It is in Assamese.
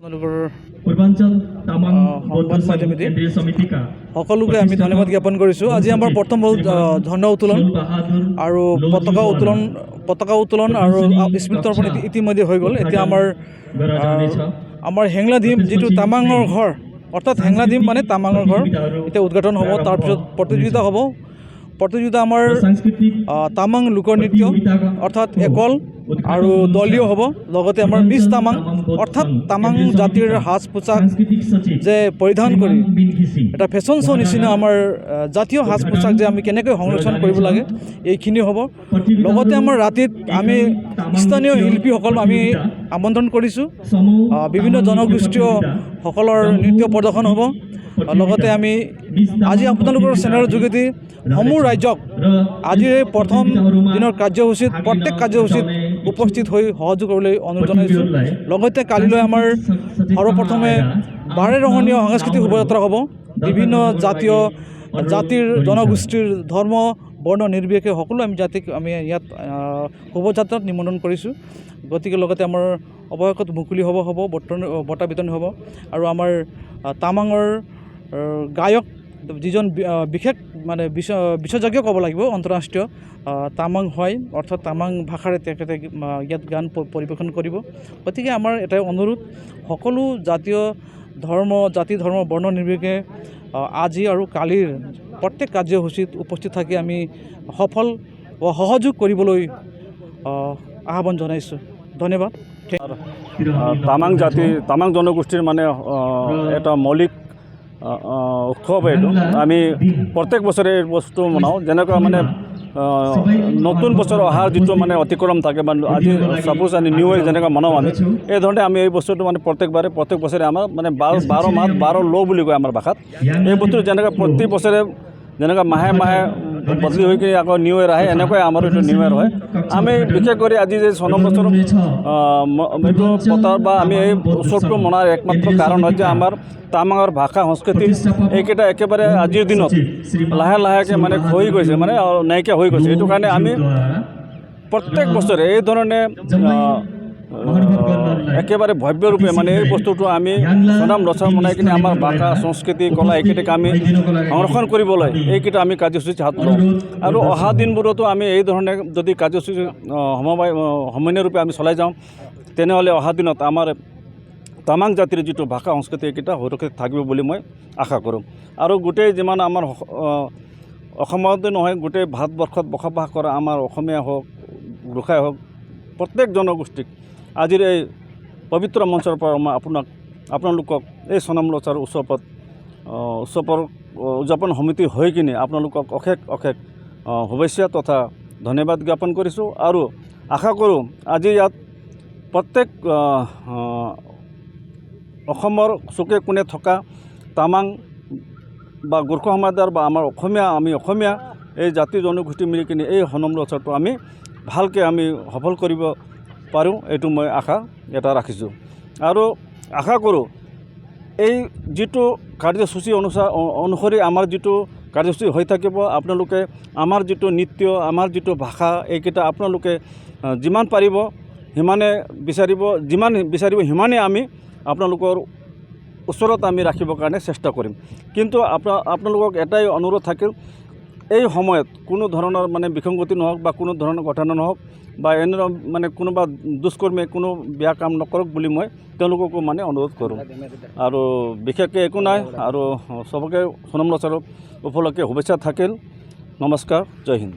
পূৰ্বাঞ্চল তামাং বৌদ্ধ কেন্দ্ৰীয় সমিতিকা সকলোকে আমি ধন্যবাদ জ্ঞাপন কৰিছোঁ। আজি আমাৰ প্ৰথম হ'ল ঝণ্ডা উত্তোলন আৰু পতাকা উত্তোলন আৰু স্মৃতিতৰ্পণ ইতিমধ্যে হৈ গ'ল। এতিয়া আমাৰ হেংলাধিম যিটো তামাঙৰ ঘৰ, অৰ্থাৎ হেংলাধিম মানে তামাঙৰ ঘৰ, এতিয়া উদ্ঘাটন হ'ব। তাৰপিছত প্ৰতিযোগিতা হ'ব। প্ৰতিযোগিতা আমাৰ তামাং লোকনৃত্য অৰ্থাৎ একল আৰু দলীয় হ'ব। লগতে আমাৰ মিছ তামাং অৰ্থাৎ তামাং জাতিৰ সাজ পোছাক যে পৰিধান কৰি এটা ফেশ্বন শ্ব' নিচিনা আমাৰ জাতীয় সাজ পোছাক যে আমি কেনেকৈ সংৰক্ষণ কৰিব লাগে এইখিনিও হ'ব। লগতে আমাৰ ৰাতিত আমি স্থানীয় শিল্পীসকল আমি আমন্ত্ৰণ কৰিছোঁ। বিভিন্ন জনগোষ্ঠীয়সকলৰ নৃত্য প্ৰদৰ্শন হ'ব। লগতে আমি আজি আপোনালোকৰ চেনেলৰ যোগেদি সমূহ ৰাইজক আজিৰ এই প্ৰথম দিনৰ কাৰ্যসূচীত প্ৰত্যেক কাৰ্যসূচীত উপস্থিত হৈ সহযোগ কৰিবলৈ অনুৰোধ জনাইছোঁ। লগতে কালিলৈ আমাৰ সৰ্বপ্ৰথমে বাৰেৰহণীয় সাংস্কৃতিক শোভাযাত্ৰা হ'ব। বিভিন্ন জাতিৰ জনগোষ্ঠীৰ ধৰ্ম বৰ্ণ নিৰ্বিশেষে সকলো জাতিক আমি ইয়াত শোভাযাত্ৰাত নিমন্ত্ৰণ কৰিছোঁ। গতিকে লগতে আমাৰ অৱশেষত মুকলি হ'ব বঁটা বিতৰণ হ'ব। আৰু আমাৰ তামাঙৰ গায়ক যিজন বিশেষ মানে বিশেষজ্ঞ ক'ব লাগিব, আন্তঃৰাষ্ট্ৰীয় তামাং হয়, অৰ্থাৎ তামাং ভাষাৰে তেখেতে ইয়াত গান পৰিৱেশন কৰিব। গতিকে আমাৰ এটাই অনুৰোধ, সকলো জাতি ধৰ্ম বৰ্ণ নিৰ্বিশেষে আজি আৰু কালিৰ প্ৰত্যেক কাৰ্যসূচীত উপস্থিত থাকি আমি সফল সহযোগ কৰিবলৈ আহ্বান জনাইছোঁ। ধন্যবাদ। তামাং জনগোষ্ঠীৰ মানে এটা মৌলিক উৎসৱ এইটো। আমি প্ৰত্যেক বছৰে এই বস্তু মনাওঁ। যেনেকুৱা মানে নতুন বছৰ অহাৰ যিটো মানে অতিক্ৰম থাকে বা আজি ছাপ'জ আমি নিউ ইয়েৰ যেনেকৈ মনাওঁ আমি, এই ধৰণে আমি এই বস্তুটো মানে প্ৰত্যেক বছৰে আমাৰ মানে 12 মাহ 12 ল' বুলি কয় আমাৰ ভাষাত। এই বস্তুটো যেনেকৈ প্ৰতি বছৰে যেনেকৈ মাহে বদলি হৈ কিনে আকৌ নিউ ইয়েৰ আহে, এনেকৈ আমাৰ এইটো নিউ ইয়েৰ হয়। আমি বিশেষ কৰি আজি যে চন বছৰ এইটো পতাৰ বা আমি এই উৎসৱটো মনাৰ একমাত্ৰ কাৰণ হয় যে আমাৰ তামাঙৰ ভাষা সংস্কৃতি এইকেইটা একেবাৰে আজিৰ দিনত লাহেকৈ মানে হৈ গৈছে, মানে নাইকিয়া হৈ গৈছে। সেইটো কাৰণে আমি প্ৰত্যেক বছৰে এই ধৰণে একেবাৰে ভব্যৰূপে মানে এই বস্তুটো আমি সনাম লচা বনাই কিনে আমাৰ ভাষা সংস্কৃতি কলা এইকেইটাকে আমি সংৰক্ষণ কৰিবলৈ এইকেইটা আমি কাৰ্যসূচী হাত লওঁ। আৰু অহা দিনবোৰতো আমি এই ধৰণে যদি কাৰ্যসূচী সমন্বয়ৰূপে আমি চলাই যাওঁ, তেনেহ'লে অহা দিনত আমাৰ তামাং জাতিৰ যিটো ভাষা সংস্কৃতি এইকেইটা সুৰক্ষিত থাকিব বুলি মই আশা কৰোঁ। আৰু গোটেই যিমান আমাৰ অসমতে নহয়, গোটেই ভাৰতবৰ্ষত বসবাস কৰা আমাৰ অসমীয়া হওক, গোৰ্খাই হওক, প্ৰত্যেক জনগোষ্ঠীক আজিৰ এই পবিত্ৰ মঞ্চৰ পৰা মই আপোনালোকক এই চনম লচাৰ উৎসৱৰ উদযাপন সমিতি হৈ কিনে আপোনালোকক অশেষ শুভেচ্ছা তথা ধন্যবাদ জ্ঞাপন কৰিছোঁ। আৰু আশা কৰোঁ আজি ইয়াত প্ৰত্যেক অসমৰ চুকে কোণে থকা তামাং বা গোৰ্খা সমাজৰ বা আমাৰ অসমীয়া এই জাতি জনগোষ্ঠী মিলি কিনে এই সনম লচাৰটো আমি ভালকৈ আমি সফল কৰিব পাৰোঁ, এইটো মই আশা এটা ৰাখিছোঁ। আৰু আশা কৰোঁ এই যিটো কাৰ্যসূচী অনুসৰি আমাৰ যিটো কাৰ্যসূচী হৈ থাকিব, আপোনালোকে আমাৰ যিটো নৃত্য, আমাৰ যিটো ভাষা এইকেইটা আপোনালোকে যিমান পাৰিব যিমান বিচাৰিব সিমানেই আমি আপোনালোকৰ ওচৰত আমি ৰাখিবৰ কাৰণে চেষ্টা কৰিম। কিন্তু আপোনালোকক এটাই অনুৰোধ থাকিল, এই সময়ত কোনো ধৰণৰ মানে বিসংগতি নহওক বা কোনো ধৰণৰ ঘটনা নহওক বা এনে মানে কোনোবা দুষ্কৰ্মীয়ে কোনো বেয়া কাম নকৰক বুলি মই তেওঁলোককো মানে অনুৰোধ কৰোঁ। আৰু বিশেষকৈ একো নাই। আৰু চবকে সনম লচাৰ উপলক্ষে শুভেচ্ছা থাকিল। নমস্কাৰ, জয় হিন্দ।